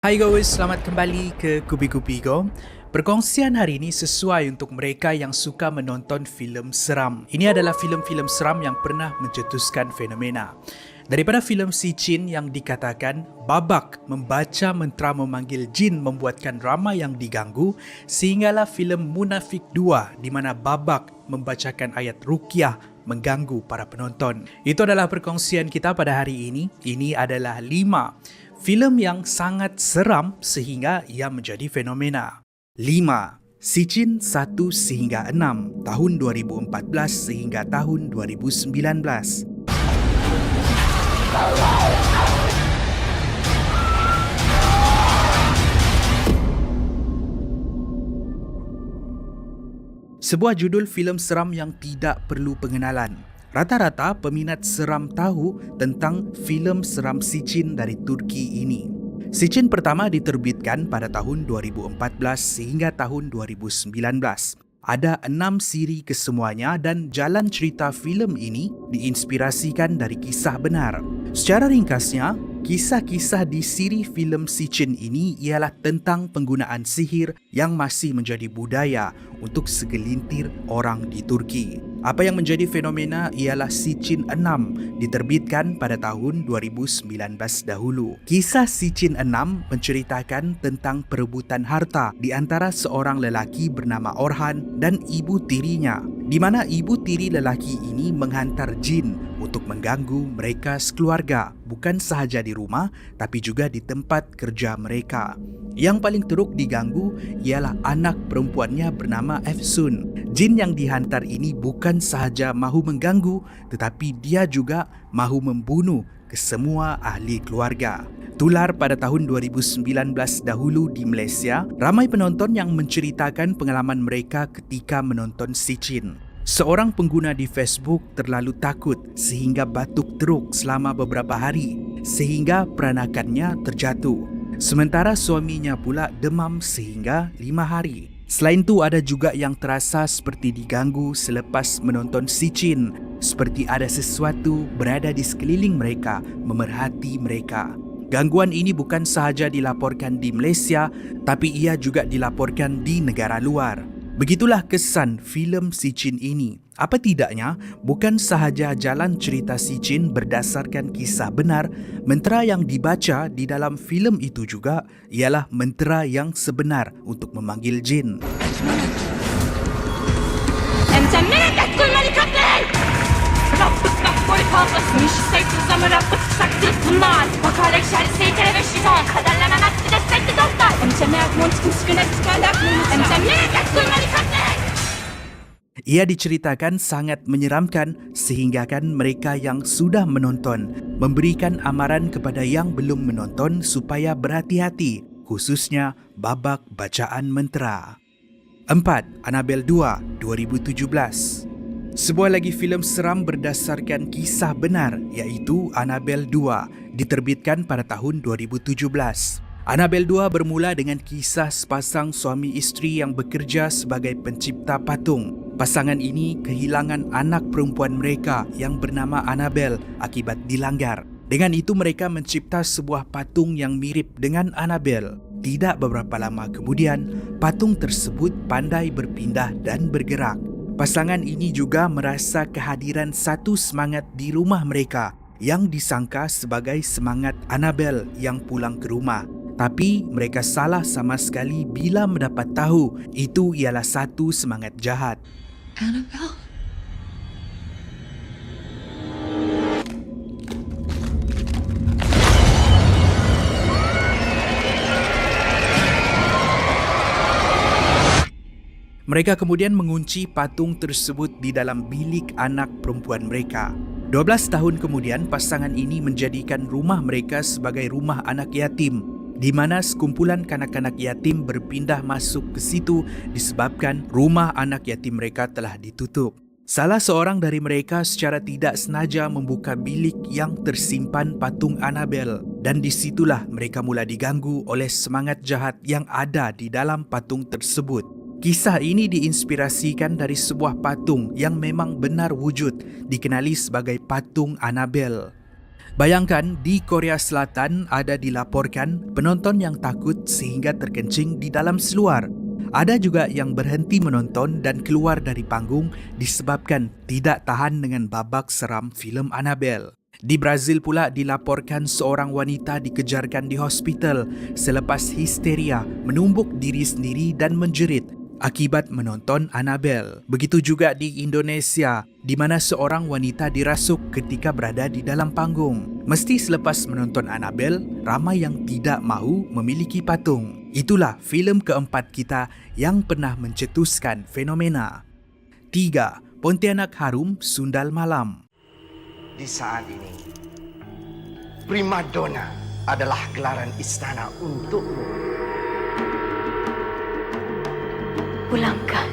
Hai guys, selamat kembali ke Kubi-Kubi Go. Perkongsian hari ini sesuai untuk mereka yang suka menonton filem seram. Ini adalah filem-filem seram yang pernah mencetuskan fenomena. Daripada filem Si Jin yang dikatakan babak membaca mentera memanggil jin membuatkan ramai yang diganggu, sehinggalah filem Munafik 2 di mana babak membacakan ayat ruqyah mengganggu para penonton. Itu adalah perkongsian kita pada hari ini. Ini adalah 5 filem yang sangat seram sehingga ia menjadi fenomena. 5. Si Jin 1 sehingga 6 tahun 2014 sehingga tahun 2019. Sebuah judul filem seram yang tidak perlu pengenalan. Rata-rata peminat seram tahu tentang filem seram Si Jin dari Turki ini. Si Jin pertama diterbitkan pada tahun 2014 sehingga tahun 2019. Ada 6 siri kesemuanya dan jalan cerita filem ini diinspirasikan dari kisah benar. Secara ringkasnya, kisah-kisah di siri filem Si Jin ini ialah tentang penggunaan sihir yang masih menjadi budaya untuk segelintir orang di Turki. Apa yang menjadi fenomena ialah Si Jin 6 diterbitkan pada tahun 2019 dahulu. Kisah Si Jin 6 menceritakan tentang perebutan harta di antara seorang lelaki bernama Orhan dan ibu tirinya, di mana ibu tiri lelaki ini menghantar jin untuk mengganggu mereka sekeluarga, bukan sahaja di rumah tapi juga di tempat kerja mereka. Yang paling teruk diganggu ialah anak perempuannya bernama Efsun. Jin yang dihantar ini bukan sahaja mahu mengganggu, tetapi dia juga mahu membunuh kesemua ahli keluarga. Tular pada tahun 2019 dahulu di Malaysia, ramai penonton yang menceritakan pengalaman mereka ketika menonton Si Jin. Seorang pengguna di Facebook terlalu takut sehingga batuk teruk selama beberapa hari, sehingga peranakannya terjatuh. Sementara suaminya pula demam sehingga 5 hari. Selain itu ada juga yang terasa seperti diganggu selepas menonton Si Jin, seperti ada sesuatu berada di sekeliling mereka, memerhati mereka. Gangguan ini bukan sahaja dilaporkan di Malaysia, tapi ia juga dilaporkan di negara luar. Begitulah kesan filem Si Jin ini. Apa tidaknya, bukan sahaja jalan cerita Si Jin berdasarkan kisah benar, mentera yang dibaca di dalam filem itu juga ialah mentera yang sebenar untuk memanggil jin. Ia diceritakan sangat menyeramkan sehinggakan mereka yang sudah menonton memberikan amaran kepada yang belum menonton supaya berhati-hati, khususnya babak bacaan mentera. 4. Annabelle 2 2017. Sebuah lagi filem seram berdasarkan kisah benar iaitu Annabelle 2 diterbitkan pada tahun 2017. Annabelle 2 bermula dengan kisah sepasang suami isteri yang bekerja sebagai pencipta patung. Pasangan ini kehilangan anak perempuan mereka yang bernama Annabelle akibat dilanggar. Dengan itu mereka mencipta sebuah patung yang mirip dengan Annabelle. Tidak beberapa lama kemudian, patung tersebut pandai berpindah dan bergerak. Pasangan ini juga merasa kehadiran satu semangat di rumah mereka yang disangka sebagai semangat Annabelle yang pulang ke rumah. Tapi mereka salah sama sekali bila mendapat tahu itu ialah satu semangat jahat. Annabelle? Mereka kemudian mengunci patung tersebut di dalam bilik anak perempuan mereka. 12 tahun kemudian, pasangan ini menjadikan rumah mereka sebagai rumah anak yatim, di mana sekumpulan kanak-kanak yatim berpindah masuk ke situ disebabkan rumah anak yatim mereka telah ditutup. Salah seorang dari mereka secara tidak sengaja membuka bilik yang tersimpan patung Annabelle dan disitulah mereka mula diganggu oleh semangat jahat yang ada di dalam patung tersebut. Kisah ini diinspirasikan dari sebuah patung yang memang benar wujud, dikenali sebagai patung Annabelle. Bayangkan di Korea Selatan ada dilaporkan penonton yang takut sehingga terkencing di dalam seluar. Ada juga yang berhenti menonton dan keluar dari panggung disebabkan tidak tahan dengan babak seram filem Annabelle. Di Brazil pula dilaporkan seorang wanita dikejarkan di hospital selepas histeria, menumbuk diri sendiri dan menjerit akibat menonton Annabelle. Begitu juga di Indonesia, di mana seorang wanita dirasuk ketika berada di dalam panggung. Mesti selepas menonton Annabelle, ramai yang tidak mahu memiliki patung. Itulah filem keempat kita yang pernah mencetuskan fenomena. 3. Pontianak Harum Sundal Malam. Di saat ini, primadona adalah gelaran istana untukmu. Pulangkan.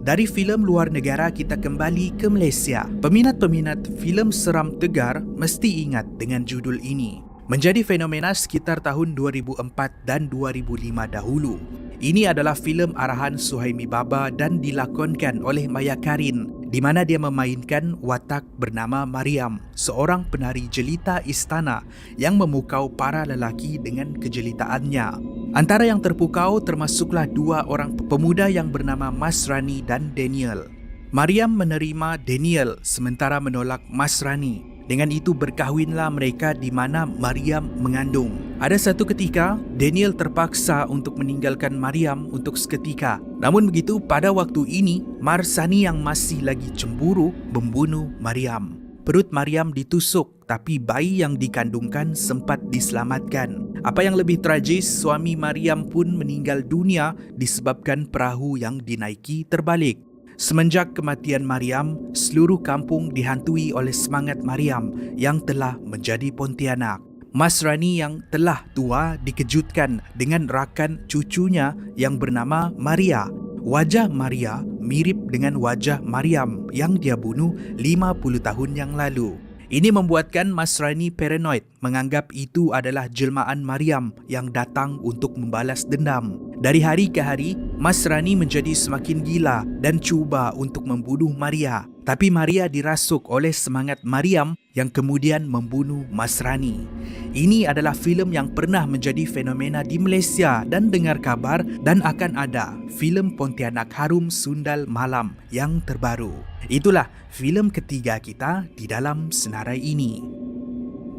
Dari filem luar negara kita kembali ke Malaysia. Peminat-peminat filem seram tegar mesti ingat dengan judul ini. Menjadi fenomena sekitar tahun 2004 dan 2005 dahulu. Ini adalah filem arahan Suhaimi Baba dan dilakonkan oleh Maya Karin, di mana dia memainkan watak bernama Mariam, seorang penari jelita istana yang memukau para lelaki dengan kejelitaannya. Antara yang terpukau termasuklah dua orang pemuda yang bernama Mas Rani dan Daniel. Mariam menerima Daniel sementara menolak Mas Rani. Dengan itu berkahwinlah mereka di mana Mariam mengandung. Ada satu ketika, Daniel terpaksa untuk meninggalkan Mariam untuk seketika. Namun begitu, pada waktu ini, Marsani yang masih lagi cemburu membunuh Mariam. Perut Mariam ditusuk, tapi bayi yang dikandungkan sempat diselamatkan. Apa yang lebih tragis, suami Mariam pun meninggal dunia disebabkan perahu yang dinaiki terbalik. Semenjak kematian Mariam, seluruh kampung dihantui oleh semangat Mariam yang telah menjadi Pontianak. Mas Rani yang telah tua dikejutkan dengan rakan cucunya yang bernama Maria. Wajah Maria mirip dengan wajah Mariam yang dia bunuh 50 tahun yang lalu. Ini membuatkan Mas Rani paranoid, menganggap itu adalah jelmaan Mariam yang datang untuk membalas dendam. Dari hari ke hari, Mas Rani menjadi semakin gila dan cuba untuk membunuh Maria. Tapi Maria dirasuk oleh semangat Mariam yang kemudian membunuh Mas Rani. Ini adalah filem yang pernah menjadi fenomena di Malaysia dan dengar kabar dan akan ada filem Pontianak Harum Sundal Malam yang terbaru. Itulah filem ketiga kita di dalam senarai ini.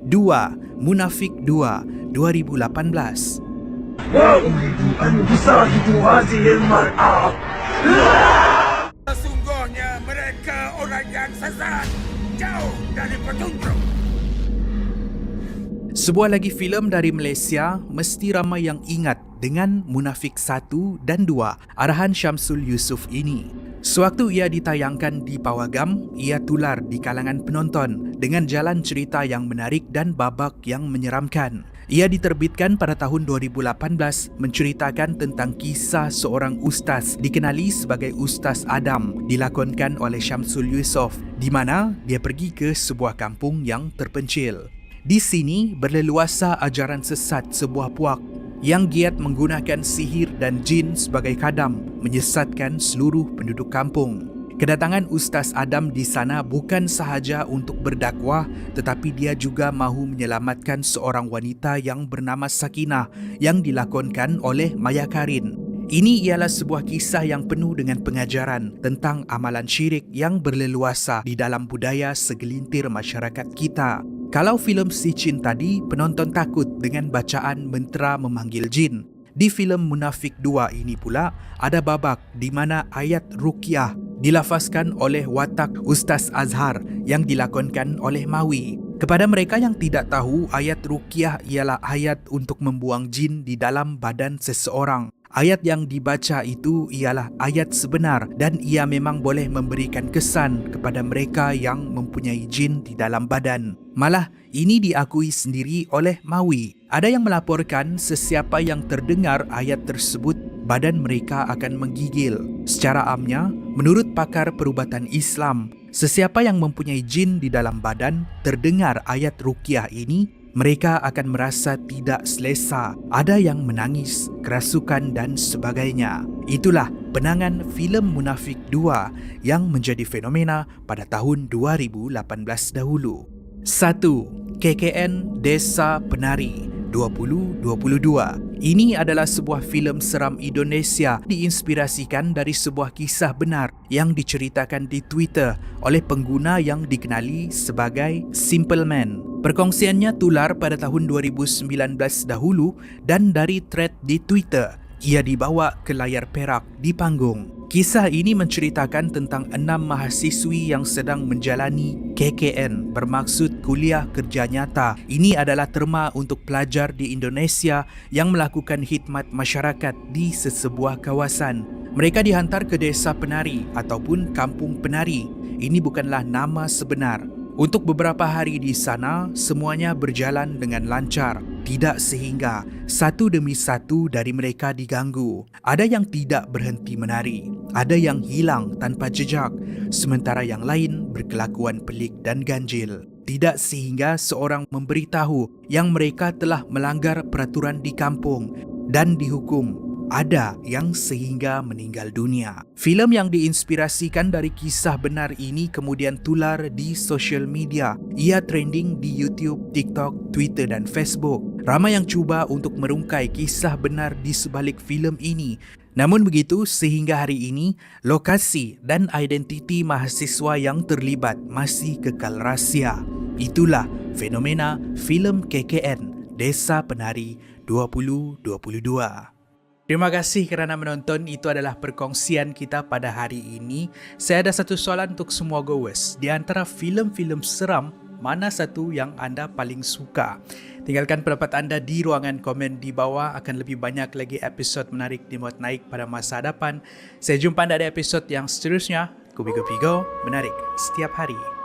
2. Munafik 2 2018. Sesungguhnya mereka orang yang sesat, jauh dari petunjuk. Sebuah lagi filem dari Malaysia, mesti ramai yang ingat dengan Munafik 1 dan 2, arahan Syamsul Yusof ini. Sewaktu ia ditayangkan di Pawagam, ia tular di kalangan penonton dengan jalan cerita yang menarik dan babak yang menyeramkan. Ia diterbitkan pada tahun 2018 menceritakan tentang kisah seorang ustaz dikenali sebagai Ustaz Adam dilakonkan oleh Syamsul Yusof, di mana dia pergi ke sebuah kampung yang terpencil. Di sini berleluasa ajaran sesat sebuah puak yang giat menggunakan sihir dan jin sebagai kadam menyesatkan seluruh penduduk kampung. Kedatangan Ustaz Adam di sana bukan sahaja untuk berdakwah, tetapi dia juga mahu menyelamatkan seorang wanita yang bernama Sakinah yang dilakonkan oleh Maya Karin. Ini ialah sebuah kisah yang penuh dengan pengajaran tentang amalan syirik yang berleluasa di dalam budaya segelintir masyarakat kita. Kalau filem Sicin tadi, penonton takut dengan bacaan mentera memanggil jin. Di filem Munafik 2 ini pula, ada babak di mana ayat Ruqyah dilafazkan oleh watak Ustaz Azhar yang dilakonkan oleh Mawi. Kepada mereka yang tidak tahu, ayat Ruqyah ialah ayat untuk membuang jin di dalam badan seseorang. Ayat yang dibaca itu ialah ayat sebenar dan ia memang boleh memberikan kesan kepada mereka yang mempunyai jin di dalam badan. Malah, ini diakui sendiri oleh Mawi. Ada yang melaporkan sesiapa yang terdengar ayat tersebut, badan mereka akan menggigil. Secara amnya, menurut pakar perubatan Islam, sesiapa yang mempunyai jin di dalam badan terdengar ayat Ruqyah ini, mereka akan merasa tidak selesa, ada yang menangis, kerasukan dan sebagainya. Itulah penangan filem Munafik 2 yang menjadi fenomena pada tahun 2018 dahulu. 1. KKN Desa Penari 2022. Ini adalah sebuah filem seram Indonesia diinspirasikan dari sebuah kisah benar yang diceritakan di Twitter oleh pengguna yang dikenali sebagai Simple Man. Perkongsiannya tular pada tahun 2019 dahulu dan dari thread di Twitter, ia dibawa ke layar perak di panggung. Kisah ini menceritakan tentang 6 mahasiswi yang sedang menjalani KKN bermaksud kuliah kerja nyata. Ini adalah terma untuk pelajar di Indonesia yang melakukan khidmat masyarakat di sesebuah kawasan. Mereka dihantar ke Desa Penari ataupun Kampung Penari. Ini bukanlah nama sebenar. Untuk beberapa hari di sana, semuanya berjalan dengan lancar. Tidak sehingga satu demi satu dari mereka diganggu. Ada yang tidak berhenti menari, ada yang hilang tanpa jejak, sementara yang lain berkelakuan pelik dan ganjil. Tidak sehingga seorang memberitahu yang mereka telah melanggar peraturan di kampung dan dihukum. Ada yang sehingga meninggal dunia. Filem yang diinspirasikan dari kisah benar ini kemudian tular di sosial media. Ia trending di YouTube, TikTok, Twitter dan Facebook. Ramai yang cuba untuk merungkai kisah benar di sebalik filem ini. Namun begitu, sehingga hari ini, lokasi dan identiti mahasiswa yang terlibat masih kekal rahsia. Itulah fenomena filem KKN Desa Penari 2022. Terima kasih kerana menonton. Itu adalah perkongsian kita pada hari ini. Saya ada satu soalan untuk semua goers. Di antara filem-filem seram, mana satu yang anda paling suka? Tinggalkan pendapat anda di ruangan komen di bawah. Akan lebih banyak lagi episod menarik dimuat naik pada masa hadapan. Saya jumpa anda di episod yang seterusnya. Kubi-Kubi Go, menarik setiap hari.